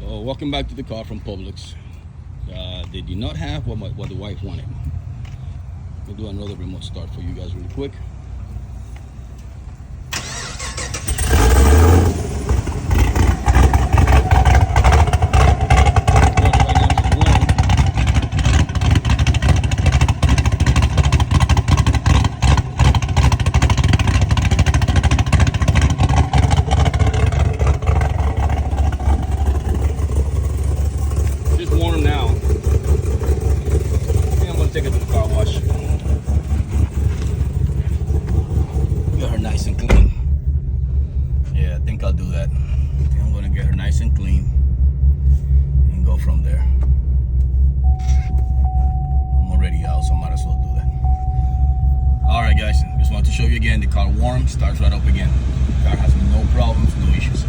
So welcome back to the car from Publix. They did not have what the wife wanted. We'll do another remote start for you guys really quick. Warm now. I think I'm gonna take it to the car wash. Get her nice and clean. Yeah, I think I'll do that. I think I'm gonna get her nice and clean and go from there. I'm already out, so I might as well do that. Alright guys, just wanted to show you again, the car warm, starts right up again. The car has no problems, no issues.